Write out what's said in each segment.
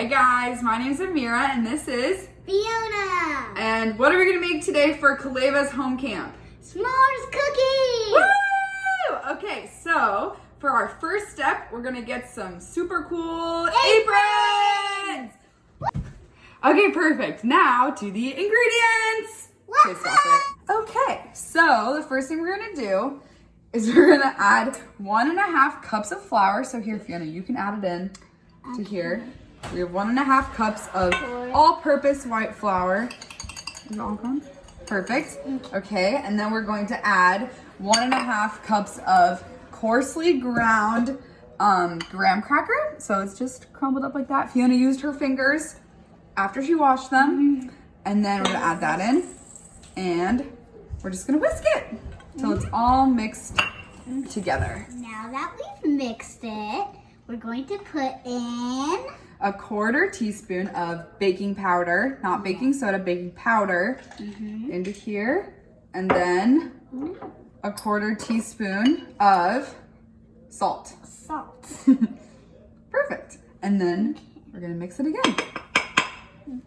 Hi guys, my name is Amira and this is Fiona. And what are we gonna make today for Calleva's Home Camp? S'mores cookies. Woo! Okay, so for our first step, we're gonna get some super cool aprons. Okay, perfect. Now to the ingredients. Okay, stop it. Okay, so the first thing we're gonna do is we're gonna add 1.5 cups of flour. So here, Fiona, you can add it in to here. We have 1.5 cups of all-purpose white flour. Is it all gone? Perfect. Okay, and then we're going to add 1.5 cups of coarsely ground graham cracker. So it's just crumbled up like that. Fiona used her fingers after she washed them. And then we're gonna add that in. And we're just gonna whisk it till it's all mixed together. Now that we've mixed it, we're going to put in 1/4 teaspoon of baking powder, not baking soda, baking powder into here. And then 1/4 teaspoon of salt. Salt. Perfect. And then we're gonna mix it again.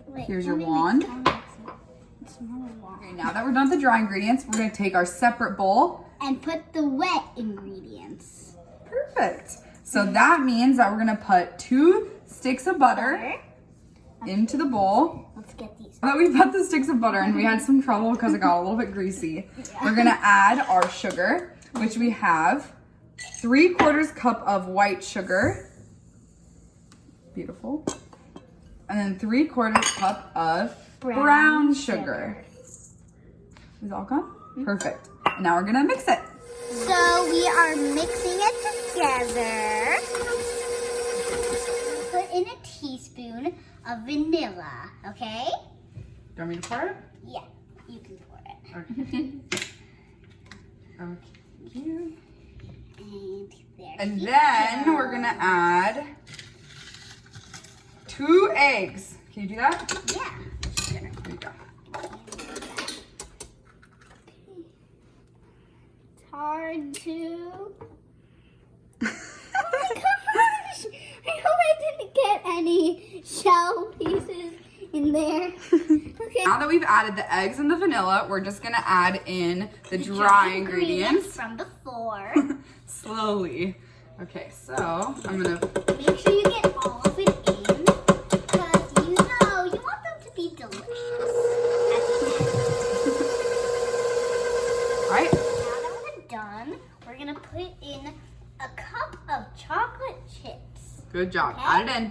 Wait, Here's your let me wand. mix it. It's not a wand. Okay, now that we're done with the dry ingredients, we're gonna take our separate bowl. And put the wet ingredients. Perfect. So that means that we're gonna put 2 sticks of butter into the bowl. Let's get these. Now that we put the sticks of butter and we had some trouble because it got a little bit greasy. We're gonna add our sugar, which we have 3/4 cup of white sugar. Beautiful. And then 3/4 cup of brown sugar. Is all gone? Perfect. Now we're gonna mix it. So we are mixing it together. Put in a teaspoon of vanilla, okay? Do you want me to pour it? Yeah, you can pour it. Okay. Okay. And there And you then go. we're gonna add 2 eggs. Can you do that? Yeah. Okay, here you go. It's hard to. Oh my gosh! I hope I didn't get any shell pieces in there. Okay. Now that we've added the eggs and the vanilla, we're just gonna add in the dry ingredients from before. slowly. Okay, so I'm gonna. Make sure you get all of it in, because you know you want them to be delicious. All right. Now that we're done, we're gonna put in a cup of chocolate chips. Good job. Okay. Add it in.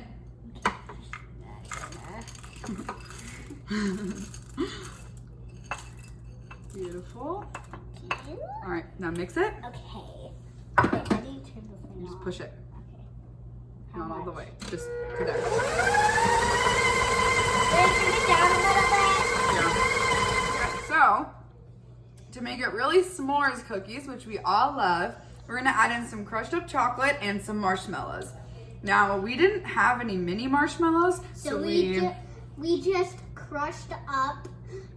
Beautiful. All right, now mix it. Okay. Wait, how do you turn the thing Just on? push it. Okay. Not all the way. Just to there. Turn it down a little bit. Yeah. Okay, so to make it really s'mores cookies, which we all love, we're gonna add in some crushed up chocolate and some marshmallows. Now we didn't have any mini marshmallows, so we just crushed up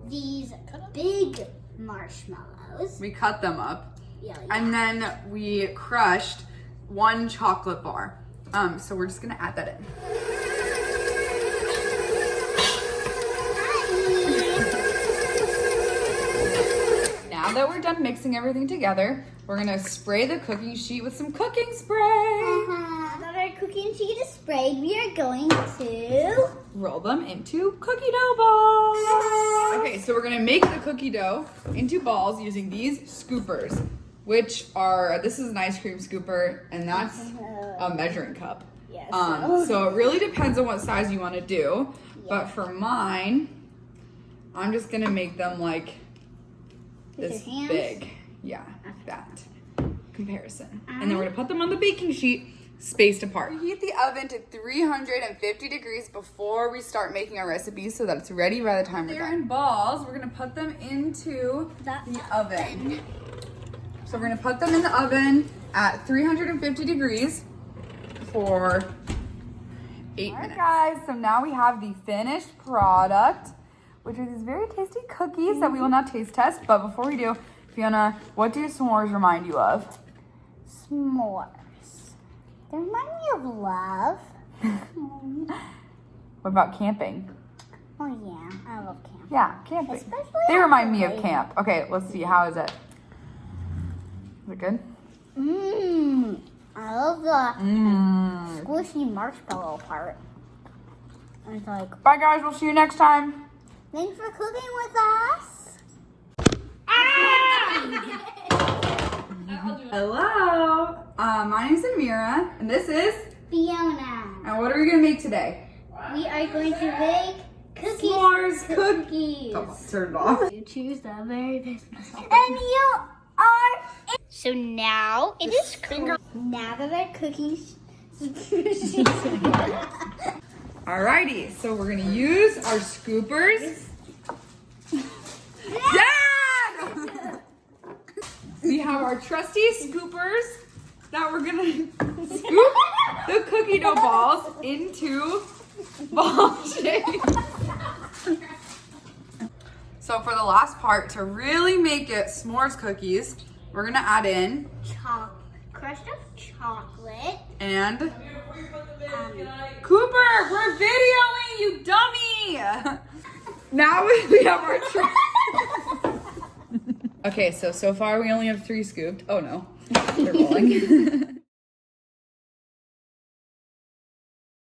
these big marshmallows. we cut them up, Yeah. and then we crushed 1 chocolate bar. So we're just gonna add that in. Now that we're done mixing everything together, we're gonna spray the cookie sheet with some cooking spray. Now that our cooking sheet is sprayed, we are going to Roll them into cookie dough balls. Okay, so we're gonna make the cookie dough into balls using these scoopers, which are, this is an ice cream scooper, and that's a measuring cup. Yes. So it really depends on what size you wanna do, but for mine, I'm just gonna make them like this your hands? big. Yeah, like that comparison. And then we're gonna put them on the baking sheet, spaced apart. We heat the oven to 350 degrees before we start making our recipes so that it's ready by the time we're done. They're in balls. We're gonna put them into the oven. So we're gonna put them in the oven at 350 degrees for 8 minutes. Guys, so now we have the finished product, which are these very tasty cookies that we will now taste test. But before we do, Fiona, what do s'mores remind you of? s'mores. They remind me of love. What about camping? Oh yeah, I love camp. Yeah, camping. Especially They remind me of after camp. Okay, let's see. How is it? Is it good? I love the Mmm. squishy marshmallow part. It's like, Bye, guys. We'll see you next time. thanks for cooking with us. Hello. My name's Amira, and this is. Fiona. And what are we gonna make today? We are going to make cookies. S'mores Cookies. Come on, turn it off. You choose the very best. And you are. So now it is cool. Now that our cookies. Alrighty, so we're gonna use our scoopers. Yeah! We have our trusty scoopers that we're gonna scoop the cookie dough balls into ball shape. So for the last part, to really make it s'mores cookies, we're gonna add in Crushed up chocolate. and Cooper, we're videoing, you dummy! Now we have our Okay, so far we only have 3 scooped. Oh no, they're rolling.